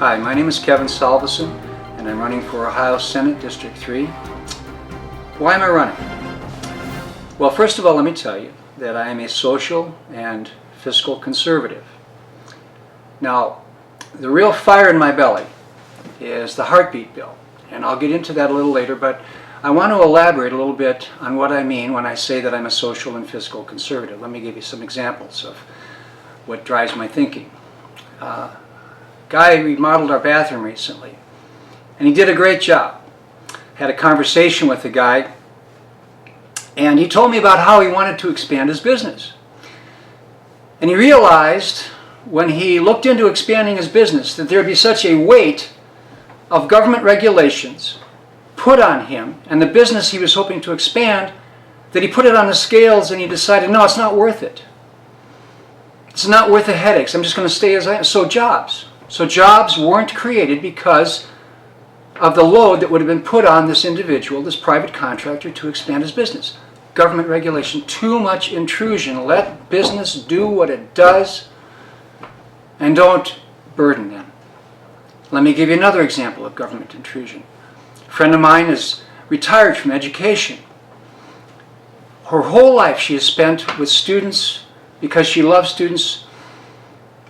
Hi, my name is Kevin Solveson, and I'm running for Ohio Senate District 3. Why am I running? Well, first of all, let me tell you that I am a social and fiscal conservative. Now, the real fire in my belly is the heartbeat bill, and I'll get into that a little later, but I want to elaborate a little bit on what I mean when I say that I'm a social and fiscal conservative. Let me give you some examples of what drives my thinking. Guy remodeled our bathroom recently, and he did a great job. Had a conversation with the guy, and he told me about how he wanted to expand his business. And he realized when he looked into expanding his business that there would be such a weight of government regulations put on him and the business he was hoping to expand that he put it on the scales and he decided, no, it's not worth it. It's not worth the headaches. I'm just going to stay as I am. So jobs weren't created because of the load that would have been put on this individual, this private contractor, to expand his business. Government regulation, too much intrusion. Let business do what it does and don't burden them. Let me give you another example of government intrusion. A friend of mine is retired from education. Her whole life she has spent with students because she loves students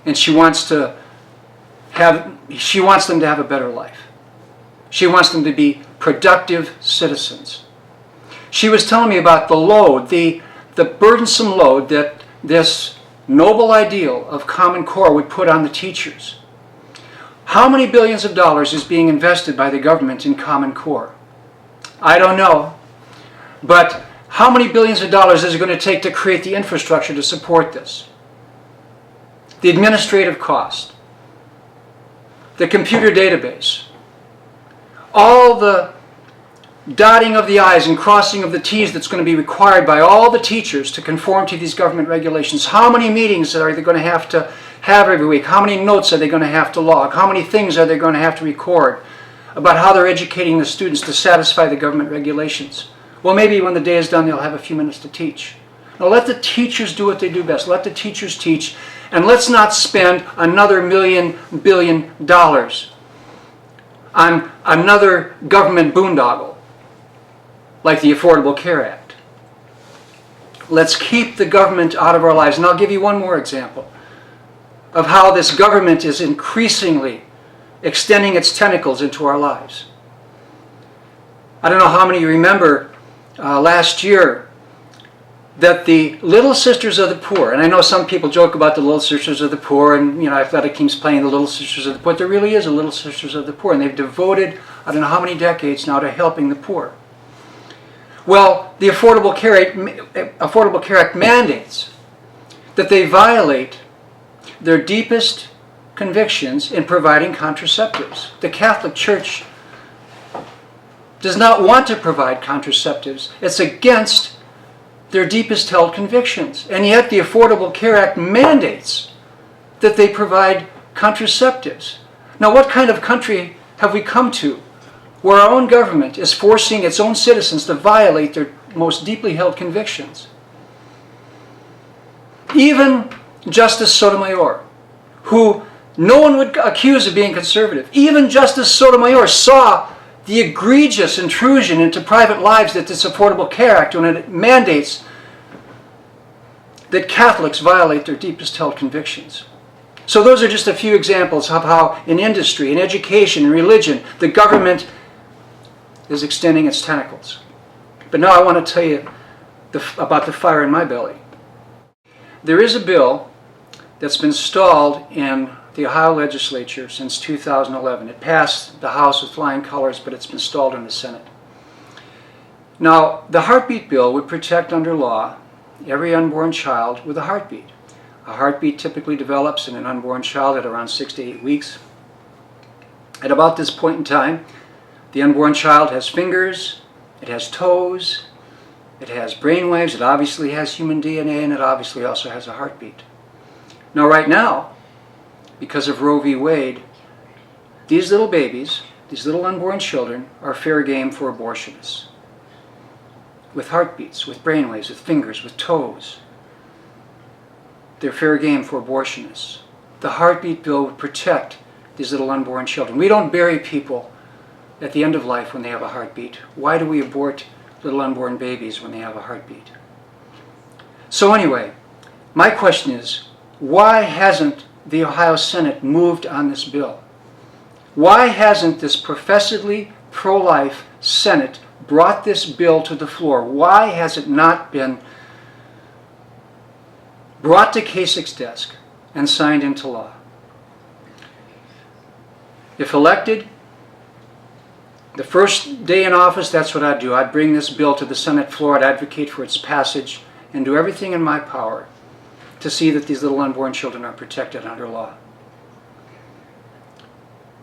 and she wants them to have a better life. She wants them to be productive citizens. She was telling me about the load, the burdensome load that this noble ideal of Common Core would put on the teachers. How many billions of dollars is being invested by the government in Common Core? I don't know. But how many billions of dollars is it going to take to create the infrastructure to support this? The administrative cost, the computer database, all the dotting of the I's and crossing of the T's that's going to be required by all the teachers to conform to these government regulations. How many meetings are they going to have every week? How many notes are they going to have to log? How many things are they going to have to record about how they're educating the students to satisfy the government regulations? Well, maybe when the day is done, they'll have a few minutes to teach. Now, let the teachers do what they do best. Let the teachers teach, and let's not spend another $1 billion on another government boondoggle like the Affordable Care Act. Let's keep the government out of our lives. And I'll give you one more example of how this government is increasingly extending its tentacles into our lives. I don't know how many of you remember last year that the Little Sisters of the Poor, and I know some people joke about the Little Sisters of the Poor, and Athletic keeps playing the Little Sisters of the Poor. There really is a Little Sisters of the Poor, and they've devoted, I don't know how many decades now, to helping the poor. Well, the Affordable Care Act mandates that they violate their deepest convictions in providing contraceptives. The Catholic Church does not want to provide contraceptives. It's against their deepest held convictions. And yet the Affordable Care Act mandates that they provide contraceptives. Now, what kind of country have we come to where our own government is forcing its own citizens to violate their most deeply held convictions? Even Justice Sotomayor, who no one would accuse of being conservative, even Justice Sotomayor saw the egregious intrusion into private lives that this Affordable Care Act, when it mandates that Catholics violate their deepest held convictions. So those are just a few examples of how in industry, in education, in religion, the government is extending its tentacles. But now I want to tell you about the fire in my belly. There is a bill that's been stalled in the Ohio legislature since 2011. It passed the House with flying colors, but it's been stalled in the Senate. Now, the heartbeat bill would protect under law every unborn child with a heartbeat. A heartbeat typically develops in an unborn child at around 6 to 8 weeks. At about this point in time, the unborn child has fingers, it has toes, it has brain waves, it obviously has human DNA, and it obviously also has a heartbeat. Now, right now, because of Roe v. Wade, these little babies, these little unborn children, are fair game for abortionists. With heartbeats, with brainwaves, with fingers, with toes. They're fair game for abortionists. The heartbeat bill would protect these little unborn children. We don't bury people at the end of life when they have a heartbeat. Why do we abort little unborn babies when they have a heartbeat? So anyway, my question is, why hasn't the Ohio Senate moved on this bill? Why hasn't this professedly pro-life Senate brought this bill to the floor? Why has it not been brought to Kasich's desk and signed into law? If elected, the first day in office, that's what I'd do. I'd bring this bill to the Senate floor, I'd advocate for its passage, and do everything in my power to see that these little unborn children are protected under law.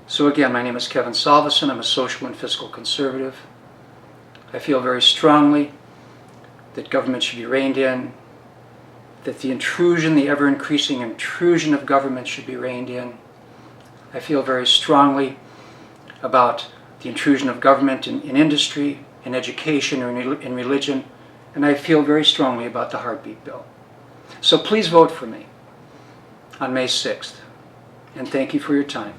So again, my name is Kevin Solveson. I'm a social and fiscal conservative. I feel very strongly that government should be reined in, that the intrusion, the ever-increasing intrusion of government should be reined in. I feel very strongly about the intrusion of government in industry, in education, or in religion, and I feel very strongly about the heartbeat bill. So please vote for me on May 6th, and thank you for your time.